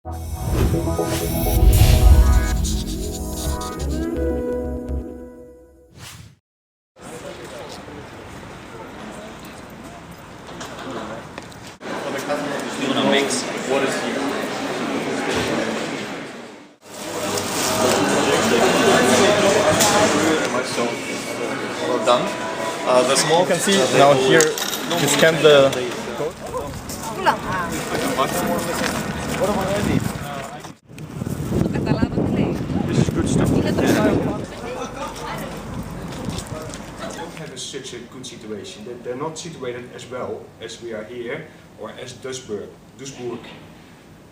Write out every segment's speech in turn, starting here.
You want to mix what is here. Well done. The small you can see now here you scan the code. This is good stuff. Have such a good situation. They're not situated as well as we are here or as Duisburg,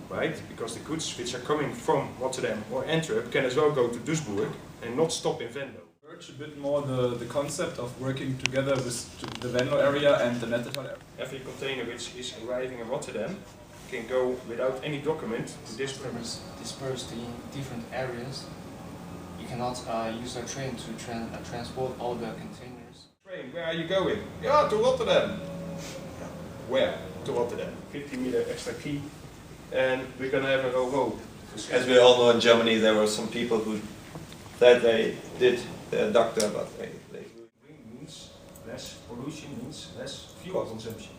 right? Because the goods which are coming from Rotterdam or Antwerp can as well go to Duisburg and not stop in Venlo. A bit more the concept of working together with the Venlo area and the Nettetal area. Every container which is arriving in Rotterdam can go without any document to Duisburg. Dispersed in different areas. You cannot use a train to transport all the containers. Train, where are you going? Yeah, to Rotterdam. Where? To Rotterdam. 50-meter extra key, and we're gonna have a row. As we all know, in Germany there were some people who said they did the doctor, but they Green means less pollution, means less fuel consumption.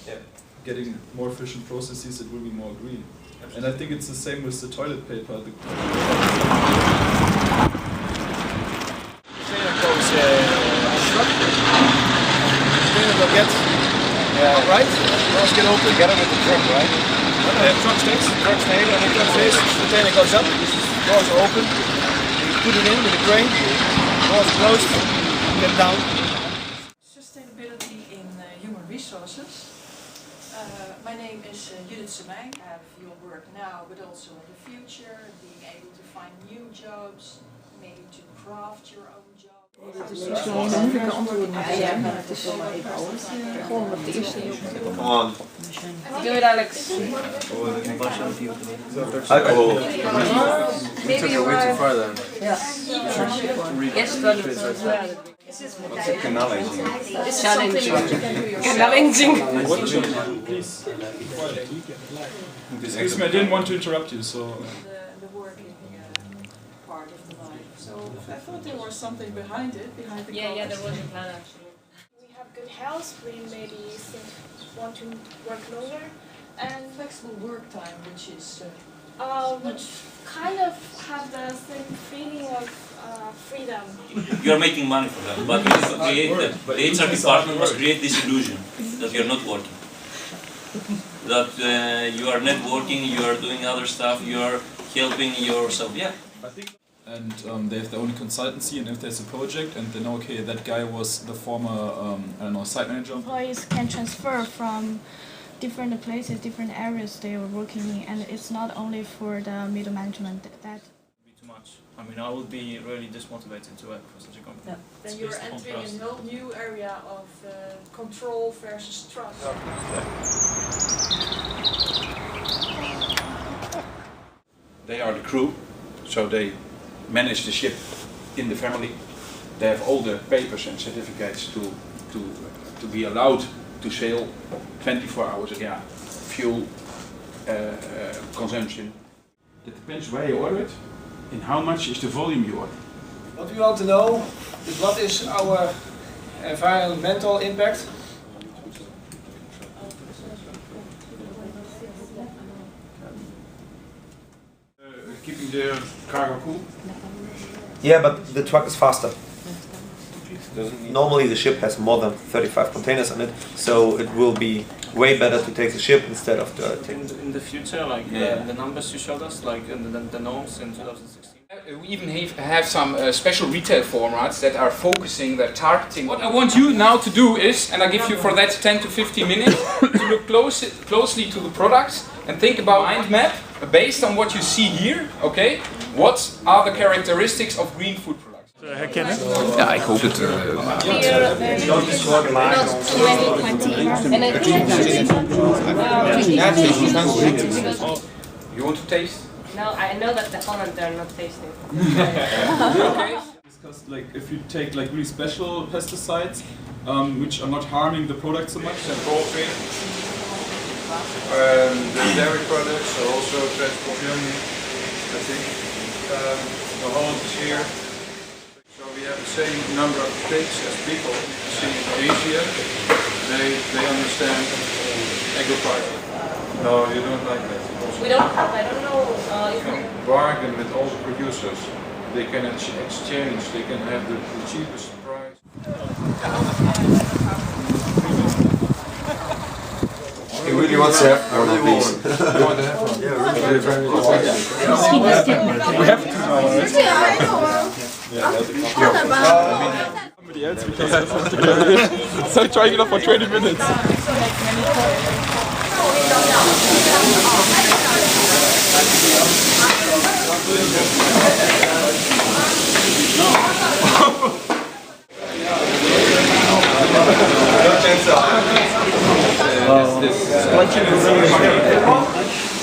yeah. Getting more efficient processes, it will be more green. And I think it's the same with the toilet paper. Container goes truck. Container will get right. Doors get open together with the truck, right? Truck stays. Truck stays. And the truck stays. Container goes up. Doors are open. You put it in with a crane. Doors closed. Get down. Sustainability in human resources. My name is Judith Semijn. I have your work now, but also in the future, being able to find new jobs, maybe to craft your own job. Come on. Do it, Alex. Alcohol. Maybe you Way too far then. Yes, Challenging. it's challenging. Challenging. Excuse me, I didn't want to interrupt you, so... The working part of the life. So I thought there was something behind it, behind the Yeah, colours. there was a plan actually. We have good health, we maybe want to work longer, and Flexible work time, which is which kind of have the same feeling of freedom. You are making money for them, but you need to create the HR department must create this illusion that you are not working. That you are networking, you are doing other stuff, you are helping yourself. Yeah. And they have their own consultancy, and if there's a project and they know, okay, that guy was the former, I don't know, site manager. Employees can transfer from different places, different areas they are working in, and it's not only for the middle management that. Too much. I mean, I would be really dismotivated to work for such a company. then you're entering a whole new area of control versus trust. They are the crew, so they manage the ship in the family. They have all the papers and certificates to be allowed to sail 24 hours a day. Fuel consumption. It depends where you order it and how much is the volume you order. What we want to know is what is our environmental impact. Keeping the cargo cool. Yeah, but the truck is faster. Normally the ship has more than 35 containers on it, so it will be way better to take the ship instead of the tank. In the future, like the numbers you showed us, like the norms in 2016. We even have some special retail formats that are focusing, they're targeting. What I want you now to do is, and I give you for that 10 to 15 minutes, to look closely to the products and think about a mind map based on what you see here, okay? What are the characteristics of green food products? Herkennen? Ja, ik hoop het. You want to taste? No, I know that the Holland they're not tasting. Okay. Discussed like if you take like really special pesticides, which are not harming the product so much. The dairy products are also transportation, I think. The Holland is here. So we have the same number of pigs as people see in Asia. They understand agriculture. No, you don't like that. We don't have, I don't know if You can bargain with all the producers. They can exchange, they can have the cheapest price. He really wants to have one of these. You want to have one? Yeah, really. Very We have to know. Somebody else because I have to go. So trying it up for 20 minutes.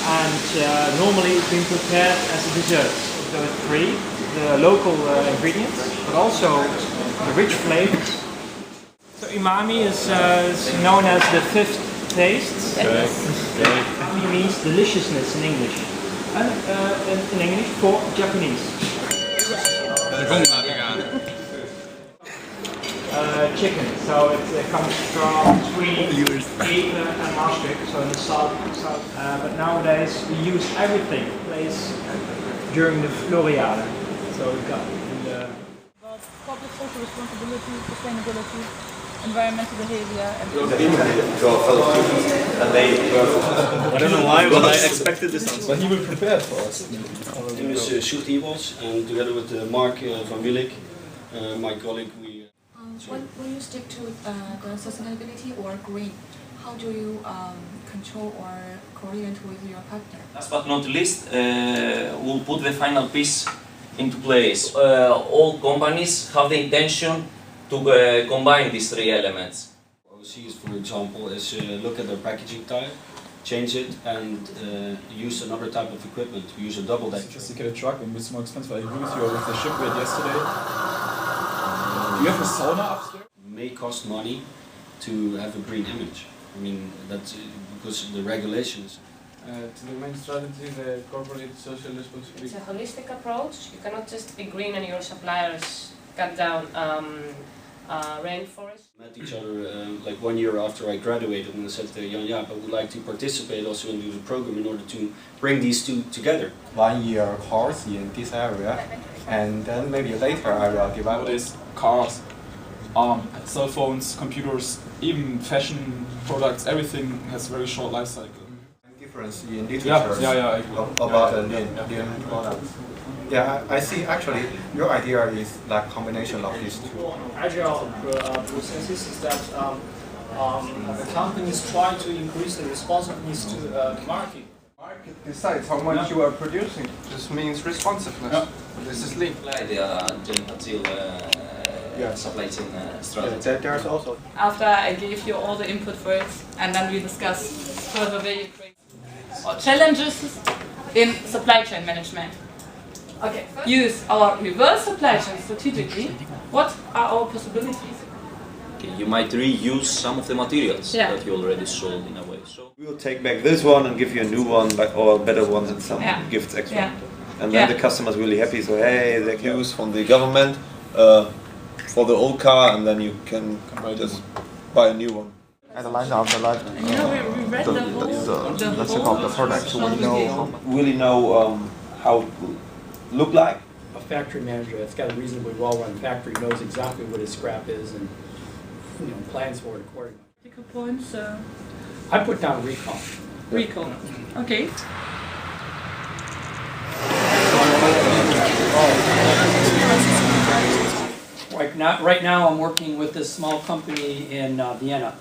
And normally it's been prepared as a dessert. So it's free, the local ingredients, but also the rich flavors. So umami is known as the fifth taste. It means deliciousness in English. And in English for Japanese. Chicken, so it comes from between Ede and Maastricht, so in the south. But nowadays we use everything placed during the Floriade. So we got the public social responsibility, sustainability, environmental behavior, and I don't know why, but I expected this answer. But he will prepare for us. My name is Sjoerd Eberls, and together with Mark van Willik, my colleague, we. When you stick to the sustainability or green, how do you control or coordinate with your partner? Last but not least, we'll put the final piece into place. All companies have the intention to combine these three elements. What we see is, for example, is look at their packaging type, change it, and use another type of equipment. We use a double deck. Just to get a truck, and it's more expensive. I agree with you with the ship we had yesterday. Do you have a sauna upstairs? It may cost money to have a green image. I mean, that's because the regulations. To the main strategy, the corporate social responsibility. It's a holistic approach. You cannot just be green and your suppliers cut down rainforest. Met each other like 1 year after I graduated, and I said to Jan, I would like to participate also in the program in order to bring these two together. 1 year course in this area, and then maybe later I will give up. Nowadays, cars, cell phones, computers, even fashion products, everything has very short life cycle. Difference in literature about the new products. Yeah, I see. Actually, your idea is like combination of these two. Agile processes is that companies try to increase the responsiveness to the market. Market decides how much you are producing. This means responsiveness. Yeah. This is lean. Supply chain strategy. There's also. After I gave you all the input for it, and then we discuss further way or challenges in supply chain management. Okay, use our reverse supply chain strategically. What are our possibilities? Okay, you might reuse some of the materials that you already sold in a way. So we will take back this one and give you a new one, or a better one, and some gifts extra. And then the customer's really happy. So hey, they can use from the government for the old car, and then you can just buy a new one. At the line of the life, let's check out the product, so we really know how it will look like. A factory manager that's got a reasonably well-run factory knows exactly what his scrap is and plans for it accordingly. Critical points. I put down recall. Recall. Okay. Right now I'm working with this small company in Vienna,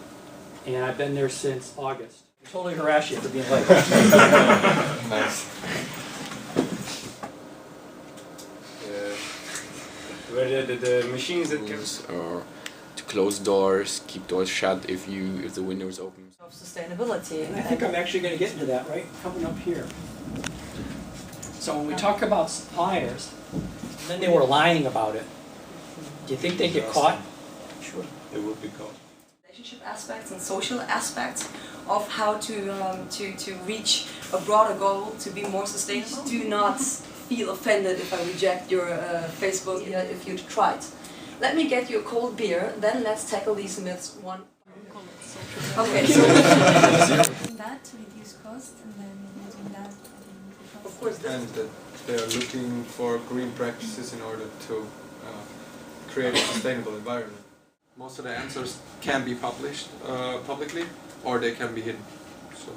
and I've been there since August. I totally harass you for being late. Nice. The machines that gives or to close doors, keep doors shut if the window is open. Of sustainability. And I think I'm actually going to get into that coming up here. So when we talk about suppliers, then they were lying about it. Do you think they get caught? Sure, they will be caught. Relationship aspects and social aspects, of how to reach a broader goal to be more sustainable. Do not feel offended if I reject your Facebook if you tried. Let me get you a cold beer, then let's tackle these myths one. Okay, so that to reduce cost, and then using that. Of course, and that they are looking for green practices in order to create a sustainable environment. Most of the answers can be published publicly, or they can be hidden. So.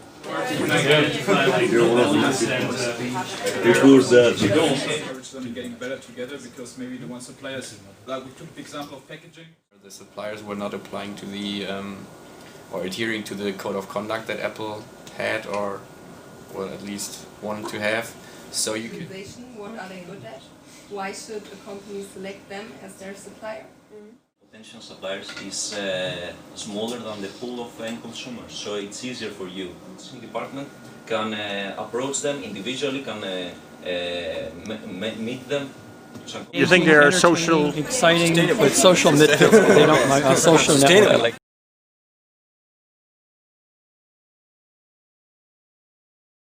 Encourage them getting better together, because maybe the one suppliers, like we took the example of packaging. The suppliers were not applying to the or adhering to the code of conduct that Apple had, or well, at least wanted to have. So you could. What are they good at? Why should a company select them as their supplier? Potential suppliers is smaller than the pool of end consumers, so it's easier for you. The department can approach them individually, can meet them. You think they are social, exciting with social networks? They don't like social network.